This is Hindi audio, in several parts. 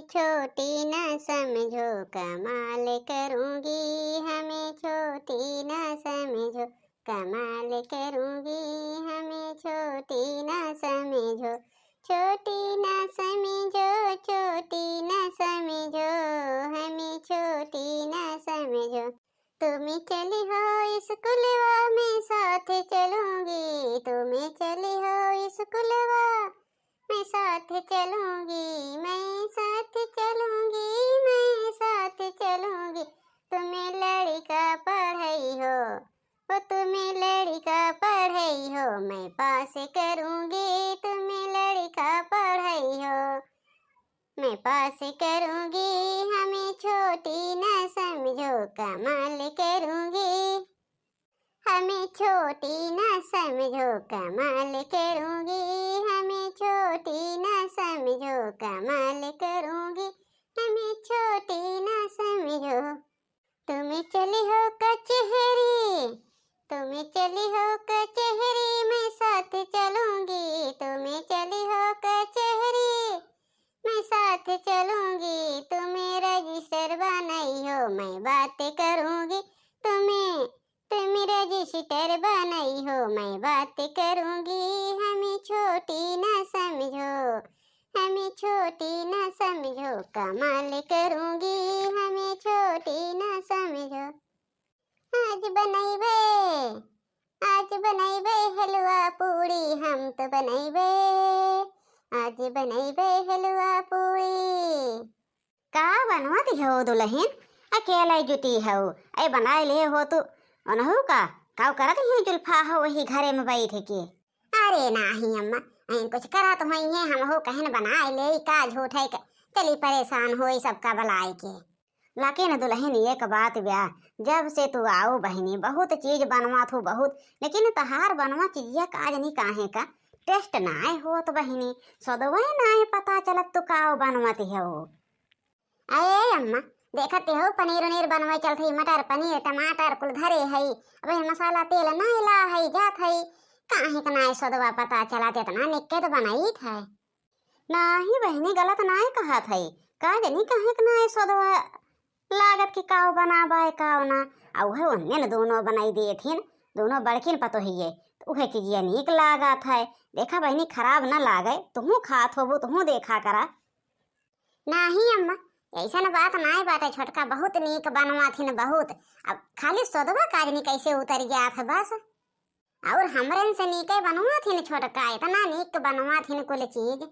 छोटी न समझो, कमाल करूंगी। हमें छोटी न समझो, कमाल करूंगी। हमें छोटी न समझो, छोटी न समझो, छोटी न समझो। हमें छोटी न समझो। तुम चली हो स्कूलवा, मैं साथ चलूंगी। तुम चली हो स्कूलवा, मैं साथ चलूंगी। मैं साथ चलूंगी, मैं साथ चलूंगी। तुम्हें लड़का पढ़ाई हो, वो तुम्हें लड़का पढ़ाई हो, मैं पास करूंगी। तुम्हें लड़का पढ़ाई हो, मैं पास करूंगी। हमें छोटी न समझो, कमाल करूंगी। हमें छोटी न समझो, कमाल करूंगी। हमें छोटी न समझो, कमाल करूंगी। हमें छोटी न समझो। तुम चली हो कचहरी, तुम चली हो कचहरी, मैं साथ चलूंगी। तुम चली हो कचहरी, मैं साथ चलूंगी। तुम्हें रजिस्टर बनाई हो, मैं बात करूंगी। तुम्हें तुम रजिस्टर बनाई हो, मैं बात करूंगी। हमें छोटी न समझो, हमें छोटी न समझो, कमाल करूंगी। हमें छोटी न समझो। आज बनैबे, आज बनैबे हलवा पूड़ी, हम तो बनैबे। आज बनैबे हलवा पूड़ी। का बनवत हो दुल्हन? अकेला जुटी हो, ऐ बनाए ले हो तो अनहु का काव करत ही जुल्फा हो वही घरे में बैठ के। अरे नाही अम्मा, ऐन कुछ करा तो हई है, हम हो कहन बनाए ले का झूठ है। चली परेशान हो सबका बलाए के। लेकिन दुल्हन एक बात ब्या, जब से तू आओ बहनी बहुत चीज बनवात हो बहुत, लेकिन तहार बनवा चीजिया काज नहीं काहे का टेस्ट नाय हो तो बहनी सदवे नाय पता चलत तू काव बनवत हो। अरे अम्मा देखते हो पनीर उनीर बनवाई चलती, मटर पनीर टमाटर कुल धरे है। अब मसाला तेल नहीं ला है जात है, काहे का नाय सदवा पता चला इतना निके तो बनाई था। नाही बहनी गलत नाय कहा था, का जनी काहे का नाय सदवा लागत की काव बनाबाए काव ना। औ है उन्ने दोनों बनाई दिए थीन, दोनों बड़किन पतो ही है तो उहे चीजिया नीक लागत है। देखा बहनी खराब न लागे, तुहू खात होबो तुहू देखा करा। नहीं अम्मा ऐसा न बात नाय बात है, छोटका बहुत नीक बनवा थीन बहुत। अब खाली सदवा काजनी कैसे उतर गया था बस, और हमरन से नीके बनवा थीन छोटका, इतना नीक बनवा थीन कुल चीज।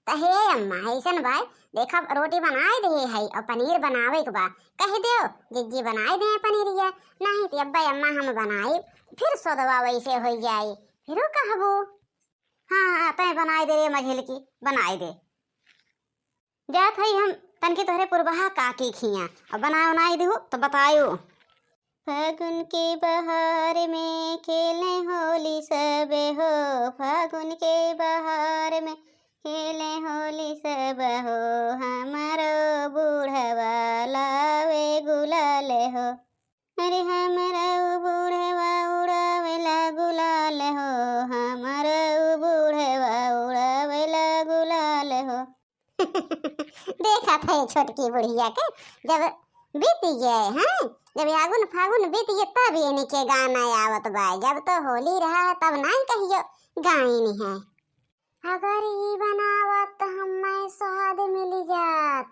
तो हे अम्मा ऐसन भाई देखा रोटी बनाए दे है और पनीर बनावे के बा कह दो जिज्जी बनाए दे पनीरिया, नहीं तो अब्बा अम्मा हम बनाए फिर सदवा वैसे हो जाए फिर कहबो। हाँ हाँ तय बनाए दे रे मझिल की बनाए दे जात है हम तनके तोहरे पुरबहा काकी खिया और बनाओ नाई दो तो बतायो। फागुन के बहार में खेले होली सबे हो, फागुन के बहार में खेले होली सब हो, हमारो बूढ़वा लावे गुलाल हो। अरे हमारा बूढ़वा उड़ावेला गुलाल हो, हमारा बूढ़वा उड़ावेला गुलाल हो। देखा था छोटकी बुढ़िया के जब बीत गए हैं, जब आगुन फागुन बीत गए तब ये के गाना आवत बा, जब तो होली रहा तब नहीं कहियो गायन है। अगर ई बनावत हमें स्वाद मिल जात,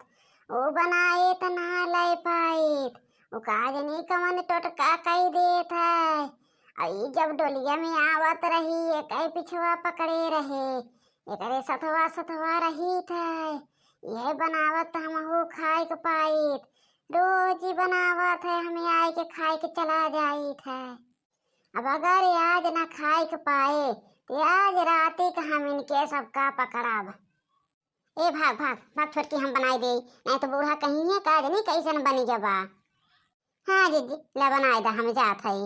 ओ बनाए त ना ले पाइत, ओ काजनी कमन टोटका कई देत है। आई जब डोलिया में आवत रही एक पिछवा पकड़े रहे, एकरे सथवा सथवा रही थे। यह बनावत हम हो खाए के पाइत, रोज ही बनावत है हमें आए के खाए के चला जाई थे। अब अगर आज न खाए के पाए तो आज राती का हम इनके सबका पकड़ाब। ए भाग भाग भाग छोटकी हम बनाई दे, नहीं तो बूढ़ा कहीं है काज नहीं कैसन बनी जबा। हाँ जीजी ले बनाए दा हम जात है।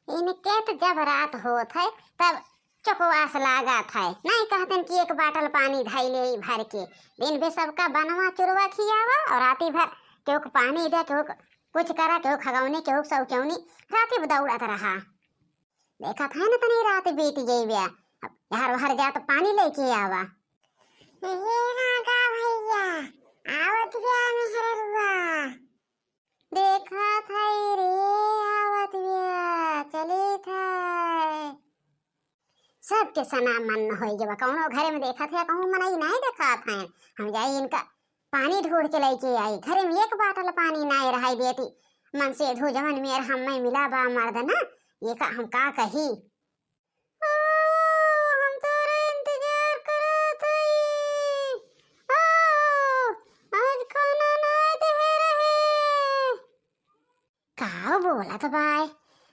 इनके तो जब रात होत है तब चकवास लागत है, नहीं कहते कि एक बाटल पानी धैले भर के दिन भी सबका बनवा चुरवा खियावा और राती भर केहू को पानी दे केहू कुछ करा केहू खगौनी केहू सौचौनी राती दौड़त रहा। देखा था न तनी रात बीत गई ब्या, अब हर हर जा तो पानी लेके आवा। ये रागा भैया आवत बिया मेहररुआ देखा था रे आवत बिया चले था सबके सना मन हो जब कौनो घर में देखा था कहूँ मनाई नहीं देखा था हम जाई इनका पानी ढूंढ के लेके आई घर में एक बाटल पानी नहीं रहाई देती मन से धो जवन मेर हम में मिला बा मर्द ना ये का हम का कही ओ, हम तोरा इंतजार करत हई ओ, आज खाना नहीं दे रहे का बोला तो भाई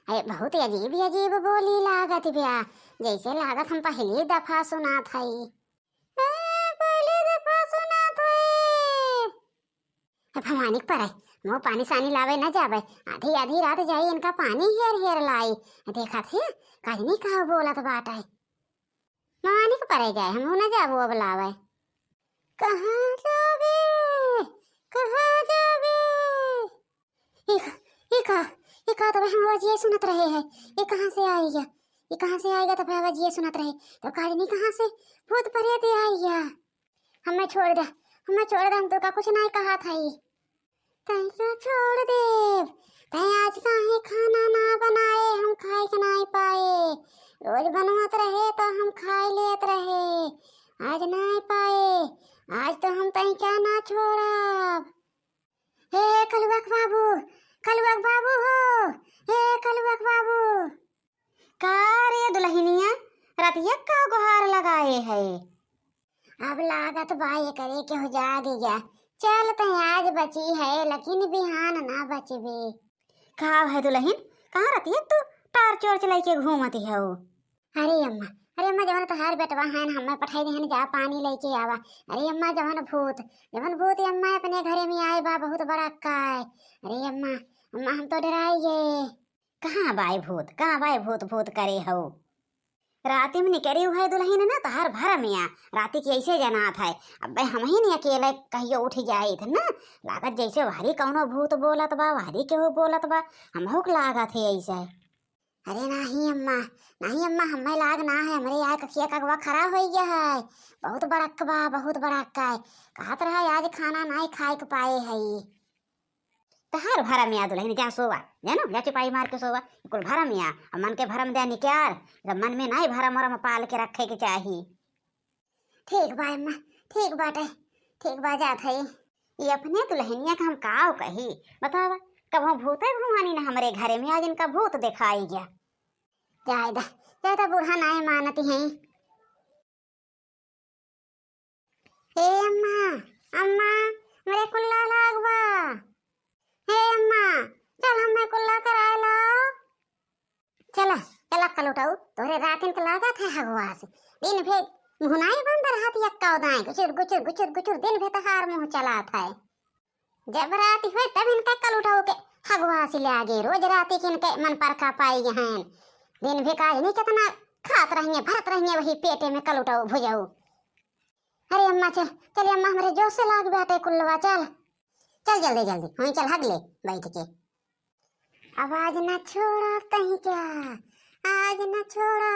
अरे बहुत अजीब अजीब बोली लागत बिया जैसे लागत हम पहली दफा सुना थई पहली दफा सुना थई भवानी पर है वो पानी सानी लावे न जावे आधी आधी रात जाई इनका पानी हेर हेर लाई देखा थे कहीं कहा बोला तो बात है भवानी के परे जाए हम न जाबो अब लावे कहाँ जावे कहाँ जावे ये का तो हम आवाज ये सुनत रहे हैं ये कहाँ से आएगा ये कहाँ से आएगा तो आवाज ये सुनत रहे तो काजनी कहाँ से भूत प्रेत आएगा हमें छोड़ दे हम तो का कुछ नहीं कहा था ये तैसा छोड़ दे तै आज काहे खाना ना बनाए हम खाए के नहीं पाए रोज बनवात रहे तो हम खाए लेत रहे आज नहीं पाए आज तो हम तै क्या ना छोड़ब हे कलुआक बाबू हो हे कलुआक बाबू का रे दुल्हनिया रतिया का गुहार लगाए है अब लागत बाई करे के हो जाग गया चल तो आज बची है लेकिन बिहान ना बचबे का है दुल्हन कहाँ रतिया तू टार्च वार्च लेके घूमती है अरे अम्मा जवन तहार बेटवा है ना हमें पठाई देहन जा पानी लेके आवा अरे अम्मा जवन भूत अम्मा अपने घरे में आए बा बहुत बड़ा काय अरे अम्मा हम तो डराइए कहाँ बाई भूत करे हो राती में निकरी हुआ दुल्हन ना तहार भर में आ राती की ऐसे जनात है अब हम ही नहीं अकेले कहियो उठ जाए थे ना लागत जैसे भारी कौनो भूत बोलत बा भारी केहू बोलत बा हमहू के लागत है ऐसे अरे नहीं अम्मा हमें लाग ना है हमारे यहाँ कखिया कगवा खरा हो गया है बहुत बड़ा अक्का है कहत रहा आज खाना नहीं खाए के पाए है तहार भरा में आ दुल्हन जा सोवा जानो जा चिपाई मार के सोवा कुल भरा में आ मन के भरम दे निक्यार जब मन में नहीं भरम वरम पाल के रखे के चाहिए ठीक बा अम्मा ठीक बा जात है ये अपने दुल्हनिया का हम काव कही बतावा कब हम भूत भवानी ना हमारे घरे में आज इनका भूत दिखाई गया ज्यादा बूढ़ा नहीं मानती हैं हे अम्मा मेरे कुल्ला लागवा हे अम्मा चल हमें कुल्ला कराए लो चला कल उठाऊ तोरे रात इनका लागत है हगवा से दिन भर मुहनाई बंद रहती यक्का उदाई गुचुर दिन भर तहार मुंह चला था जब रात हुए तब इनका कल उठाऊ के हगवा से ले आगे रोज राती के इनके मन पर का पाई हैं दिन भी काज नहीं कितना खात रहेंगे भरत रहेंगे वही पेटे में कल उठाऊ भुजाऊ अरे अम्मा चल अम्मा हमारे जोश से लाग बैठे कुल्लवा चल जल्दी वहीं चल हग ले बैठ के आवाज न छोड़ा कहीं क्या आज न छोड़ा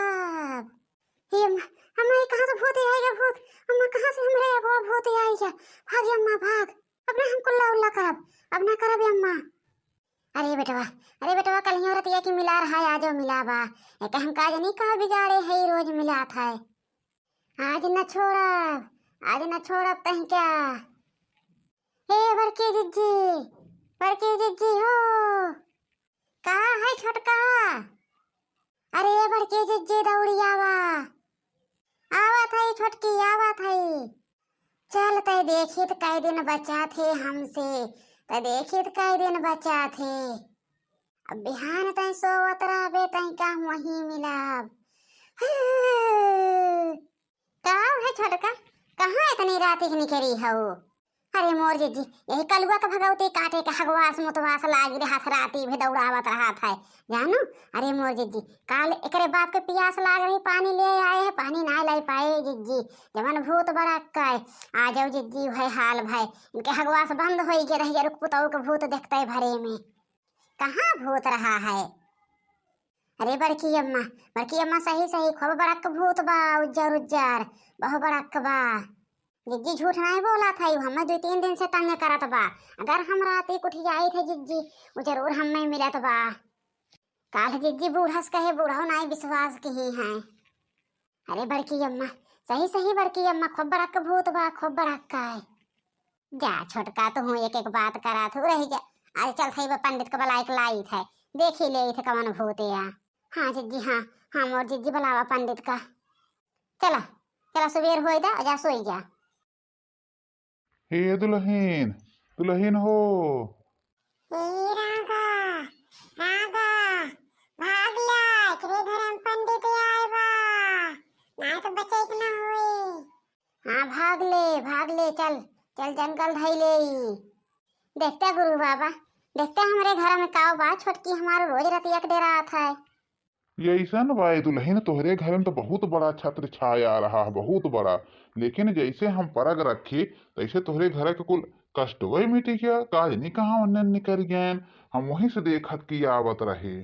ये अम्मा कहाँ से भूत आएगा भूत अम्मा कहाँ से हमारे एगो भूत आएगा भाग अम्मा भाग अब ना हम कुल्ला उल्ला करब अब ना करब अम्मा अरे बेटवा कल ही औरत ये की मिला रहा है आज मिला बा एक हम काज नहीं कहा बिगाड़े है रोज मिला था आज न छोड़ब तहीं क्या हे बड़की जिज्जी हो का है छोटका अरे बड़की जिज्जी दौड़ी आवा था छोटकी आवा था चल तय देखित कई दिन बचा थे हमसे त देखित कई दिन बचा थे अब बिहान तय सोवत रहबे तय का वही मिलाब का है छोटका कहाँ इतनी रात ही निकली हो अरे मोर जी यही कलुआ का भगवती काटे के हगवास मुतवास लाग रे हाथ राती भी दौड़ावत रहा था जानू अरे मोर जी काल एकरे बाप के प्यास लाग रही पानी ले आए है पानी ना ले पाए जिज्जी जवन भूत बड़ा काय आ जाओ जिज्जी भाई हाल भाई इनके हगवास बंद हो गए रह रुक पुतौ के भूत देखते भरे में कहाँ भूत रहा है अरे बड़की अम्मा सही खूब बड़ा भूत बा उज्जर बहु बड़ा बा जिज्जी झूठ नहीं बोला था, यू हमें 2-3 दिन से तंग करत बा। अगर हम रात एक उठी आई थे जिज्जी, वो जरूर हमें मिलत बा। काल जिज्जी बूढ़स कहे बूढ़ो नहीं विश्वास की ही है। अरे बड़की अम्मा, सही सही बड़की अम्मा, खूब बड़ा का भूत बा, खूब बड़ा का है। जा छोटका तो हूँ एक एक बात करा तू रही जा। आज चल थई पंडित का बलाई लाई थे, देख ही ले थे कवन भूत या। हाँ जिज्जी हाँ, हम और जिज्जी बुलावा पंडित का। चला चला सुबेर हो जा, जा सोई जा। हे दुल्हन, दुल्हन हो। राधा राधा भागला, एकरे घर में पंडित आए बा, ना तो बचे ना हुए। हाँ भाग ले चल चल जंगल धई ले। देखते गुरु बाबा, देखते हमारे घर में काव बा, छोटकी हमारे रोज रतिया के डेरा आता है। ये ऐसा न भाई दुल्हन, तोहरे घर में तो बहुत बड़ा छत्र छाया आ रहा है, बहुत बड़ा। लेकिन जैसे हम परग रखे तैसे तोहरे घर के कुल कष्ट वही मिटी क्या, काज नहीं कहाँ उन्नन निकल गए। हम वहीं से देखत की आवत रहे।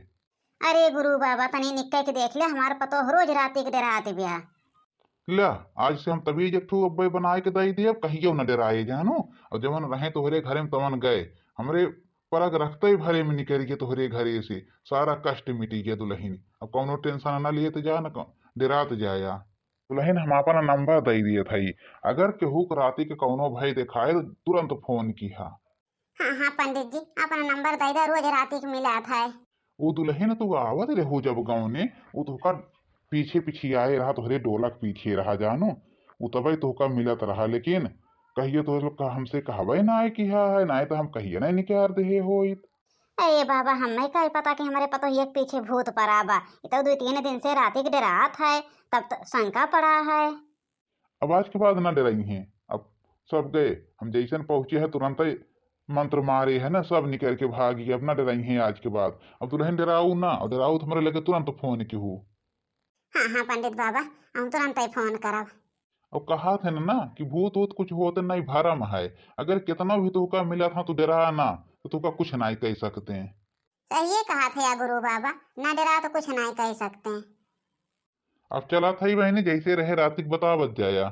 अरे गुरु बाबा तनी निक्के के देख ले, हमारे पतो रोज रात के डेरा आते ब्याह। ला, आज से हम तभी जट्ठू अब्बे बनाए के दई दिए, कहियो न डराए जानो। और जवन रहे तोहरे घरे में तवन गए, हमरे परग रखते ही भरे में निकल गए तोहरे घरे से, सारा कष्ट मिटी गया दुल्हन। अब कौनो टेंशन न लिए तो जा न डरात जाया। दुल्हन हम अपना नंबर दे दिए थई, अगर केहू के राती के कौनो भय दिखाए तो तुरंत फोन किहा। हाँ हाँ पंडित जी, अपना नंबर दे दे, रोज रात के मिला था। वो दुल्हन तू आवत रहू जब गाँव ने, वो तुहका पीछे पीछे आए रहा, तोहरे डोलक पीछे रहा जानो। वो तबे तुहका मिलत रहा, लेकिन कहिए तो लोग हमसे कहबे ना आए कि है ना, तो हम कहिए ना निकार दे होइत। अरे बाबा हमें क्या पता कि हमारे पतो एक पीछे भूत पड़ा बा। ये तो 2-3 दिन से रात के डरात है, तब तो शंका पड़ा है। अब आज के बाद ना डराई हैं। अब सब गए, हम जैसन पहुंचे हैं तुरंत ही मंत्र मारे है ना, सब निकल के भागी। अब ना डराई हैं आज के बाद। अब दुल्हन डराऊ ना, और डराऊ तो हमारे लगे तुरंत फोन की हूँ। हाँ हाँ पंडित बाबा, हम तुरंत ही फोन करब। और कहा थे ना कि भूत वूत कुछ होते नहीं, भरम है। अगर कितना भी तुका मिला था तो डरा ना, तो तुका कुछ नहीं कह सकते हैं। सही कहा थे या गुरु बाबा, ना डरा तो कुछ नहीं कह सकते। अब चला था ही बहनी, जैसे रहे रातिक बतावत जाया।